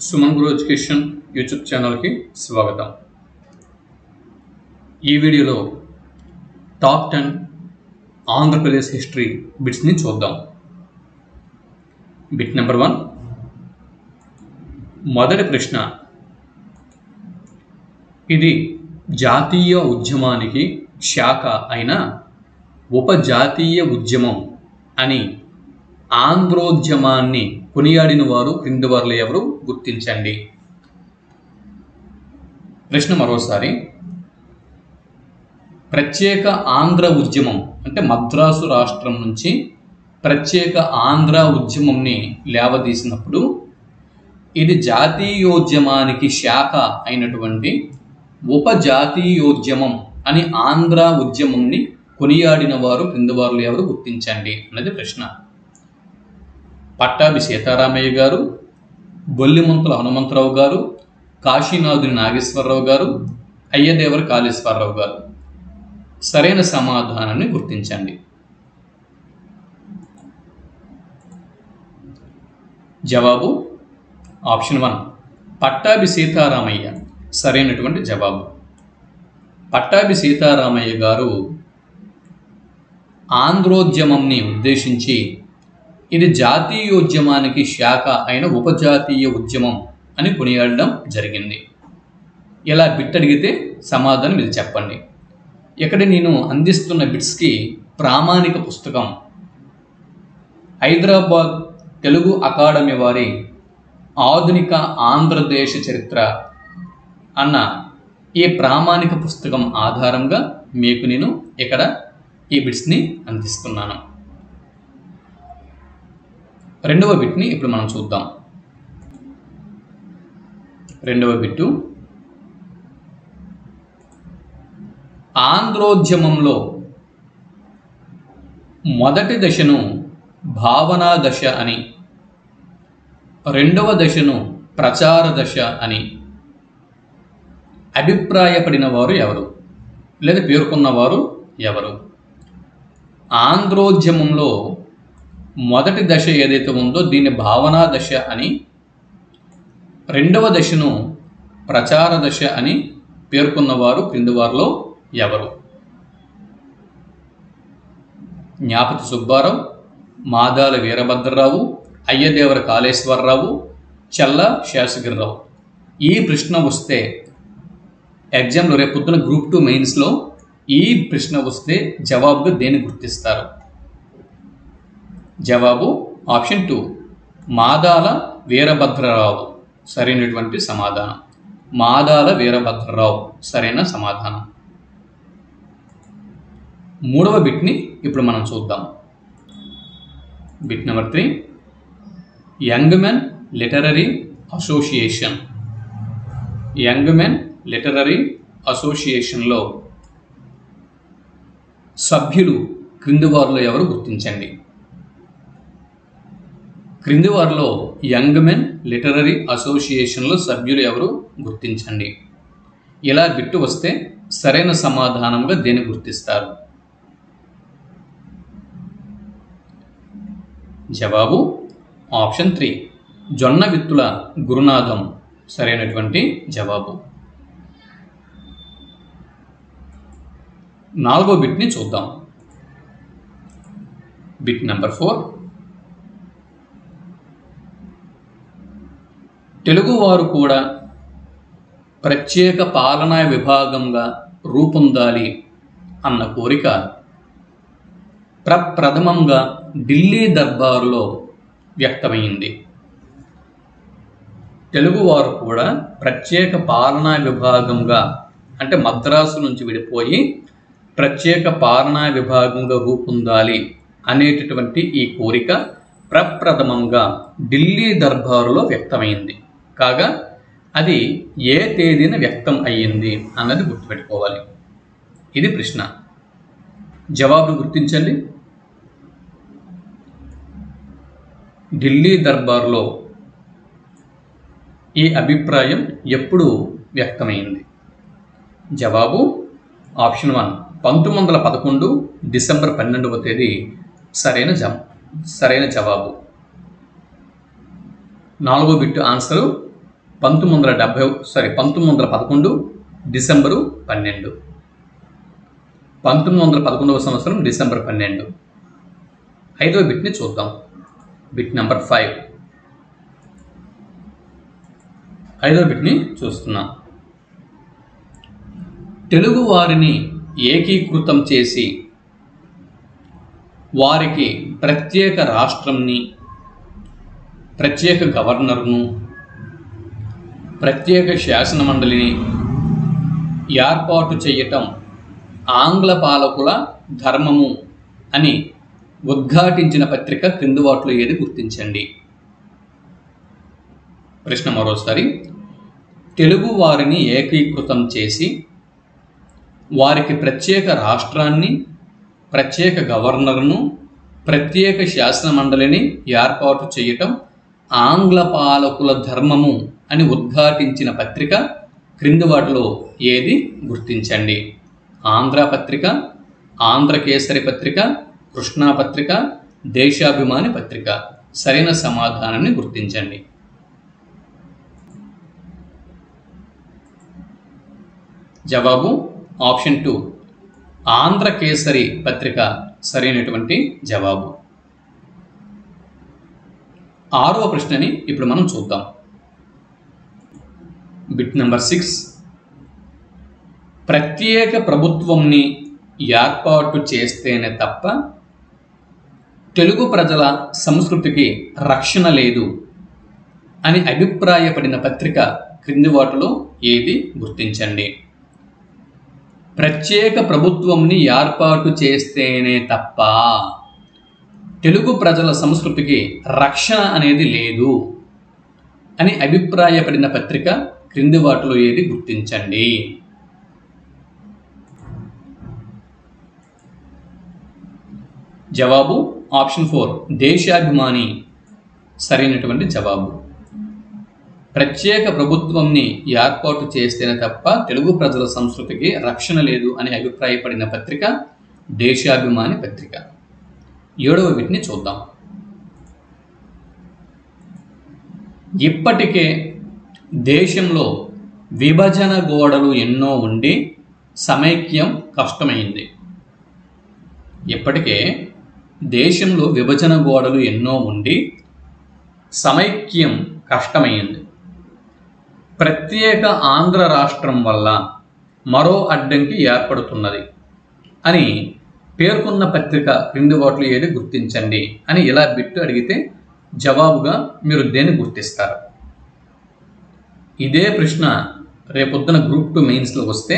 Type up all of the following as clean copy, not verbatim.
సుమన్ గురు education YouTube ఛానల్కి స్వాగతం. ఈ వీడియోలో టాప్ 10 ఆంధ్రప్రదేశ్ హిస్టరీ బిట్స్ని చూద్దాం. Bit number 1. మొదటి ప్రశ్న, ఇది జాతీయ ఉద్యమానికి శాఖ అయిన ఉపజాతీయ ఉద్యమం అని ఆంధ్రోద్యమాన్ని కొనియాడిన వారు క్రింది వారిలో ఎవరు? గుర్తించండి. ప్రశ్న మరోసారి, ప్రత్యేక ఆంధ్ర ఉద్యమం అంటే మద్రాసు రాష్ట్రం నుంచి ప్రత్యేక ఆంధ్ర ఉద్యమంని లేవదీసినప్పుడు ఇది జాతీయోద్యమానికి శాఖ అయినటువంటి ఉపజాతీయోద్యమం అని ఆంధ్ర ఉద్యమంని కొనియాడిన వారు క్రింది వారిలో ఎవరు? గుర్తించండి అన్నది ప్రశ్న. పట్టాభి సీతారామయ్య గారు, బొల్లిమంతుల హనుమంతరావు గారు, కాశీనాథుని నాగేశ్వరరావు గారు, అయ్యదేవర కాళేశ్వరరావు గారు. సరైన సమాధానాన్ని గుర్తించండి. జవాబు ఆప్షన్ 1 పట్టాభి సీతారామయ్య సరైనటువంటి జవాబు. పట్టాభి సీతారామయ్య గారు ఆంధ్రోద్యమంని ఉద్దేశించి ఇది జాతీయోద్యమానికి శాఖ అయిన ఉపజాతీయ ఉద్యమం అని కొనియాడడం జరిగింది. ఇలా బిట్ అడిగితే సమాధానం ఇది చెప్పండి. ఇక్కడ నేను అందిస్తున్న బిట్స్కి ప్రామాణిక పుస్తకం హైదరాబాద్ తెలుగు అకాడమీ వారి ఆధునిక ఆంధ్రదేశ చరిత్ర అన్న ఈ ప్రామాణిక పుస్తకం ఆధారంగా మీకు నేను ఇక్కడ ఈ బిట్స్ని అందిస్తున్నాను. రెండవ బిట్ని ఇప్పుడు మనం చూద్దాం. రెండవ బిట్టు, ఆంధ్రోద్యమంలో మొదటి దశను భావనా దశ అని, రెండవ దశను ప్రచార దశ అని అభిప్రాయపడిన వారు ఎవరు లేదా పేర్కొన్నవారు ఎవరు? ఆంధ్రోద్యమంలో మొదటి దశ ఏదైతే ఉందో దీన్ని భావనా దశ అని, రెండవ దశను ప్రచార దశ అని పేర్కొన్నవారు క్రింది వారిలో ఎవరు? జ్ఞాపతి సుబ్బారావు, మాదాల వీరభద్రరావు, అయ్యదేవర కాళేశ్వరరావు, చల్ల శేషగిరిరావు. ఈ ప్రశ్న వస్తే ఎగ్జామ్లో రేపు పొద్దున గ్రూప్ 2 మెయిన్స్లో ఈ ప్రశ్న వస్తే జవాబుగా దేన్ని గుర్తిస్తారు? జవాబు ఆప్షన్ 2 మాదాల వీరభద్రరావు సరైనటువంటి సమాధానం. మాదాల వీరభద్రరావు సరైన సమాధానం. మూడవ బిట్ని ఇప్పుడు మనం చూద్దాం. Bit number 3, young men literary association. Young men literary అసోసియేషన్లో సభ్యులు క్రింది వారిలో ఎవరు? గుర్తించండి. క్రింది వారిలో యంగ్ మెన్ లిటరరీ అసోసియేషన్లో సభ్యులు ఎవరు? గుర్తించండి. ఇలా బిట్టు వస్తే సరైన సమాధానంగా దేన్ని గుర్తిస్తారు? జవాబు ఆప్షన్ 3 జొన్న విత్తుల గురునాథం సరైనటువంటి జవాబు. నాలుగో బిట్ని చూద్దాం. బిట్ నెంబర్ 4, తెలుగువారు కూడా ప్రత్యేక పాలనా విభాగంగా రూపొందాలి అన్న కోరిక ప్రప్రథమంగా ఢిల్లీ దర్బారులో వ్యక్తమైంది. తెలుగువారు కూడా ప్రత్యేక పాలనా విభాగంగా అంటే మద్రాసు నుంచి విడిపోయి ప్రత్యేక పాలనా విభాగంగా రూపొందాలి అనేటటువంటి ఈ కోరిక ప్రప్రథమంగా ఢిల్లీ దర్బారులో వ్యక్తమైంది. కాగా అది ఏ తేదీన వ్యక్తం అయ్యింది అన్నది గుర్తుపెట్టుకోవాలి. ఇది ప్రశ్న. జవాబును గుర్తించండి. ఢిల్లీ దర్బార్లో ఈ అభిప్రాయం ఎప్పుడు వ్యక్తమైంది? జవాబు ఆప్షన్ 1 1911 డిసెంబర్ 12వ తేదీ సరైన జవాబు. 4వ బిట్ ఆన్సరు 1911 డిసెంబరు 12. 1911వ సంవత్సరం డిసెంబర్ 12. 5వ బిట్ని చూద్దాం. Bit number 5. 5వ బిట్ని చూస్తున్నాం. తెలుగు వారిని ఏకీకృతం చేసి వారికి ప్రత్యేక రాష్ట్రంని, ప్రత్యేక గవర్నర్ను, ప్రత్యేక శాసన మండలిని ఏర్పాటు చేయటం ఆంగ్ల పాలకుల ధర్మము అని ఉద్ఘాటించిన పత్రిక క్రింది వాటిలో ఏది గుర్తించండి. ప్రశ్న మరోసారి. తెలుగు వారిని ఏకీకృతం చేసి వారికి ప్రత్యేక రాష్ట్రాన్ని, ప్రత్యేక గవర్నర్ను, ప్రత్యేక శాసన మండలిని ఏర్పాటు చేయటం ఆంగ్ల పాలకుల ధర్మము అని ఉద్ఘాటించిన పత్రిక క్రింది వాటిలో ఏది గుర్తించండి. ఆంధ్ర పత్రిక, ఆంధ్రకేసరి పత్రిక, కృష్ణా పత్రిక, దేశాభిమాని పత్రిక. సరైన సమాధానాన్ని గుర్తించండి. జవాబు ఆప్షన్ 2 ఆంధ్రకేసరి పత్రిక సరైనటువంటి జవాబు. 6వ ప్రశ్నని ఇప్పుడు మనం చూద్దాం. Bit number 6. ప్రత్యేక ప్రభుత్వంని ఏర్పాటు చేస్తేనే తప్ప తెలుగు ప్రజల సంస్కృతికి రక్షణ లేదు అని అభిప్రాయపడిన పత్రిక క్రింది వాటిలో ఏది గుర్తించండి. ప్రత్యేక ప్రభుత్వంని ఏర్పాటు చేస్తేనే తప్ప తెలుగు ప్రజల సంస్కృతికి రక్షణ అనేది లేదు అని అభిప్రాయపడిన పత్రిక క్రింది వాటిలో ఏది గుర్తించండి. జవాబు ఆప్షన్ 4 దేశాభిమాని సరైనటువంటి జవాబు. ప్రత్యేక ప్రభుత్వంని ఏర్పాటు చేస్తేనే తప్ప తెలుగు ప్రజల సంస్కృతికి రక్షణ లేదు అని అభిప్రాయపడిన పత్రిక దేశాభిమాని పత్రిక. 7వ బిట్ని చూద్దాం. ఇప్పటికే దేశంలో విభజన గోడలు ఎన్నో ఉండి సమైక్యం కష్టమైంది. ఇప్పటికే దేశంలో విభజన గోడలు ఎన్నో ఉండి సమైక్యం కష్టమైంది. ప్రత్యేక ఆంధ్ర రాష్ట్రం వల్ల మరో అడ్డంకి ఏర్పడుతున్నది అని పేర్కొన్న పత్రిక క్రింది వాటిలో ఏది గుర్తించండి అని ఇలా బిట్టు అడిగితే జవాబుగా మీరు దేన్ని గుర్తిస్తారు? ఇదే ప్రశ్న రేపొద్దున గ్రూప్ 2 మెయిన్స్లో వస్తే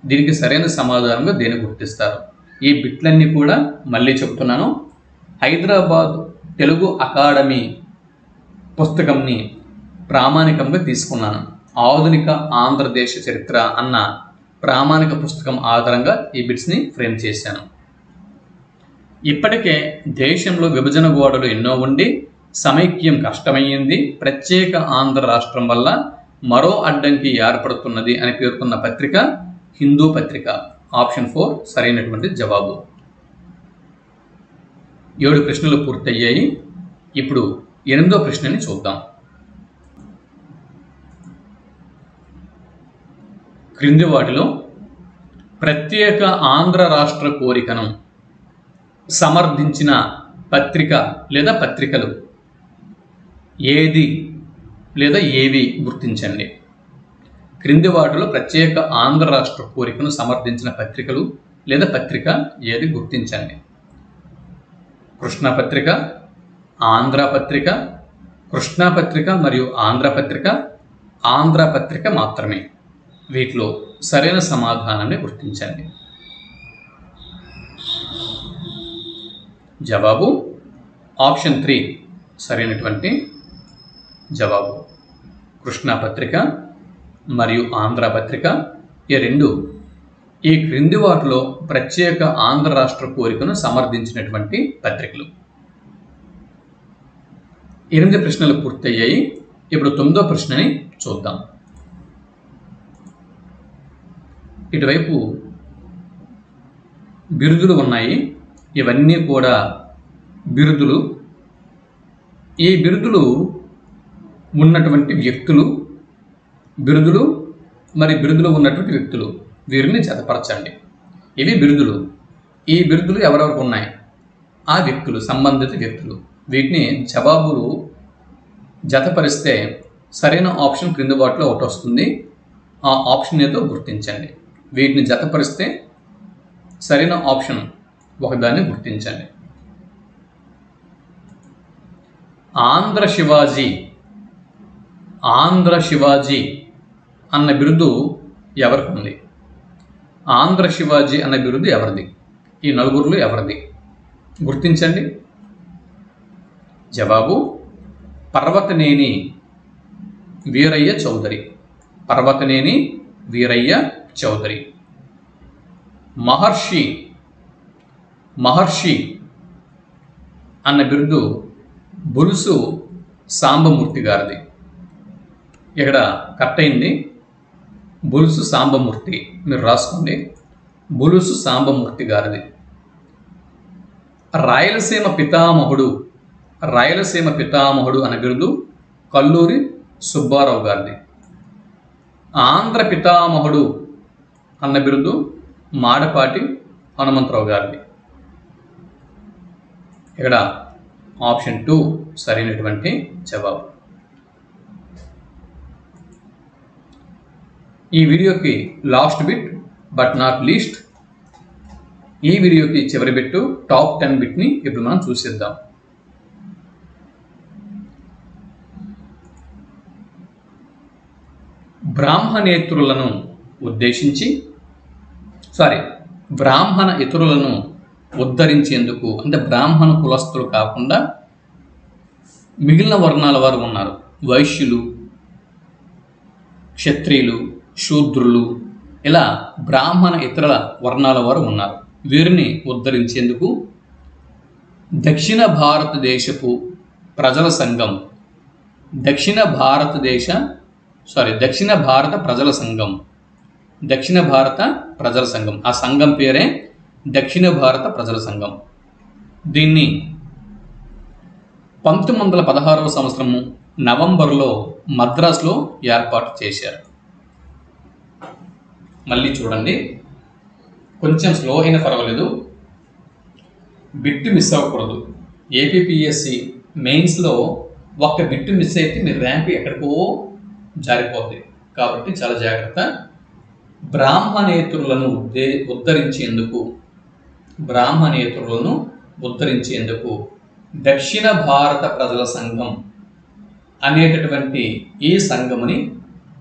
దీనికి సరైన సమాధానంగా దేన్ని గుర్తిస్తారు? ఈ బిట్లన్నీ కూడా మళ్ళీ చెబుతున్నాను. హైదరాబాద్ తెలుగు అకాడమీ పుస్తకంని ప్రామాణికంగా తీసుకున్నాను. ఆధునిక ఆంధ్రదేశ చరిత్ర అన్న ప్రామాణిక పుస్తకం ఆధారంగా ఈ బిట్స్ని ఫ్రేమ్ చేశాను. ఇప్పటికే దేశంలో విభజన గోడలు ఎన్నో ఉండి సమైక్యం కష్టమయ్యింది. ప్రత్యేక ఆంధ్ర రాష్ట్రం వల్ల మరో అడ్డంకి ఏర్పడుతున్నది అని పేర్కొన్న పత్రిక హిందూ పత్రిక. ఆప్షన్ 4 సరైనటువంటి జవాబు. 7 ప్రశ్నలు పూర్తయ్యాయి. ఇప్పుడు 8వ ప్రశ్నని చూద్దాం. క్రింది వాటిలో ప్రత్యేక ఆంధ్ర రాష్ట్ర కోరికను సమర్థించిన పత్రిక లేదా పత్రికలు ఏది లేదా ఏవి గుర్తించండి. క్రింది వాటిలో ప్రత్యేక ఆంధ్ర రాష్ట్ర కోరికను సమర్థించిన పత్రికలు లేదా పత్రిక ఏది గుర్తించండి. కృష్ణా పత్రిక, ఆంధ్ర పత్రిక, కృష్ణా పత్రిక మరియు ఆంధ్ర పత్రిక, ఆంధ్ర పత్రిక మాత్రమే. వీటిలో సరైన సమాధానాన్ని గుర్తించండి. జవాబు ఆప్షన్ 3 సరైనటువంటి జవాబు. కృష్ణా పత్రిక మరియు ఆంధ్ర పత్రిక ఈ రెండు ఈ క్రింది వాటిలో ప్రత్యేక ఆంధ్ర రాష్ట్ర కోరికను సమర్థించినటువంటి పత్రికలు. 8 ప్రశ్నలు పూర్తయ్యాయి. ఇప్పుడు 9వ ప్రశ్నని చూద్దాం. ఇటువైపు బిరుదులు ఉన్నాయి. ఇవన్నీ కూడా బిరుదులు. ఈ బిరుదులు ఉన్నటువంటి వ్యక్తులు బిరుదులు మరి బిరుదులు ఉన్నటువంటి వ్యక్తులు వీరిని జతపరచండి. ఇవి బిరుదులు. ఈ బిరుదులు ఎవరెవరికి ఉన్నాయి? ఆ వ్యక్తులు, సంబంధిత వ్యక్తులు. వీటిని జవాబులు జతపరిస్తే సరైన ఆప్షన్ క్రింది వాటిలో ఒకటి వస్తుంది. ఆ ఆప్షన్ ఏదో గుర్తించండి. వీటిని జతపరిస్తే సరైన ఆప్షన్ ఒకదాన్ని గుర్తించండి. ఆంధ్ర శివాజీ అన్న బిరుదు ఎవరికి ఉంది? ఆంధ్ర శివాజీ అన్న బిరుదు ఎవరిది? ఈ నలుగురిలో ఎవరిది గుర్తించండి. జవాబు పర్వతనేని వీరయ్య చౌదరి. పర్వతనేని వీరయ్య చౌదరి. మహర్షి అన్న బిరుదు బులుసు సాంబమూర్తి గారిది. ఇక్కడ కరెక్ట్ అయింది. బులుసు సాంబమూర్తి, మీరు రాసుకోండి. బులుసు సాంబమూర్తి గారిది. రాయలసీమ పితామహుడు అనే బిరుదు కల్లూరి సుబ్బారావు గారిది. ఆంధ్ర పితామహుడు అన్న బిరుదు మాడపాటి హనుమంతరావు గారిది. ఇక్కడ ఆప్షన్ 2 సరైనటువంటి జవాబు. ఈ వీడియోకి last bit but not least, ఈ వీడియోకి చివరి బిట్టు టాప్ 10 బిట్ని ఇప్పుడు మనం చూసేద్దాం. బ్రాహ్మణ ఇతరులను ఉద్ధరించేందుకు, అంటే బ్రాహ్మణ కులస్తులు కాకుండా మిగిలిన వర్ణాల వారు ఉన్నారు. వైశ్యులు, క్షత్రియులు, శూద్రులు, ఇలా బ్రాహ్మణ ఇతర వర్ణాల వారు ఉన్నారు. వీరిని ఉద్ధరించేందుకు దక్షిణ భారత ప్రజల సంఘం, ఆ సంఘం పేరే దక్షిణ భారత ప్రజల సంఘం. దీన్ని 1916వ సంవత్సరము నవంబర్లో మద్రాసులో ఏర్పాటు చేశారు. మళ్ళీ చూడండి, కొంచెం స్లో అయినా పర్వాలేదు, బిట్టు మిస్ అవ్వకూడదు. ఏపీపీఎస్సి మెయిన్స్లో ఒక్క బిట్టు మిస్ అయితే మీ ర్యాంక్ ఎక్కడికో జారిపోద్ది. కాబట్టి చాలా జాగ్రత్త. బ్రాహ్మణేతరులను ఉద్ధరించేందుకు దక్షిణ భారత ప్రజల సంఘం అనేటటువంటి ఈ సంఘముని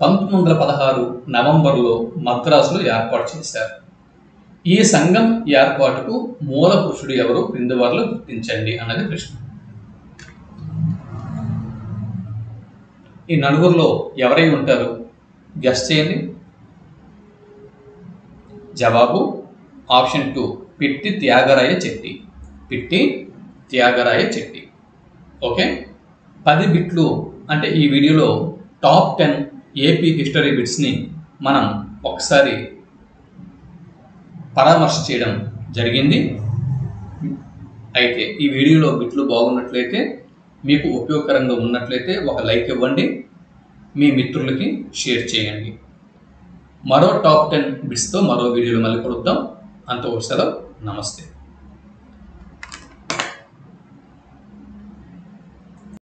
1916 నవంబర్లో మద్రాసులో ఏర్పాటు చేశారు. ఈ సంఘం ఏర్పాటుకు మూల పురుషుడు ఎవరు క్రింది వారిలో గుర్తించండి అన్నది ప్రశ్న. ఈ నలుగురిలో ఎవరై ఉంటారు? గెస్ చేయండి. జవాబు ఆప్షన్ 2 పిట్టి త్యాగరాయ చెట్టి. ఓకే, 10 బిట్లు అంటే ఈ వీడియోలో టాప్ 10 ఏపీ హిస్టరీ బిట్స్ని మనం ఒకసారి పరామర్శ చేయడం జరిగింది. అయితే ఈ వీడియోలో బిట్లు బాగున్నట్లయితే, మీకు ఉపయోగకరంగా ఉన్నట్లయితే ఒక లైక్ ఇవ్వండి, మీ మిత్రులకి షేర్ చేయండి. మరో టాప్ 10 బిట్స్తో మరో వీడియోలో మళ్ళీ కలుద్దాం. అంతవరకు సెలవు. నమస్తే.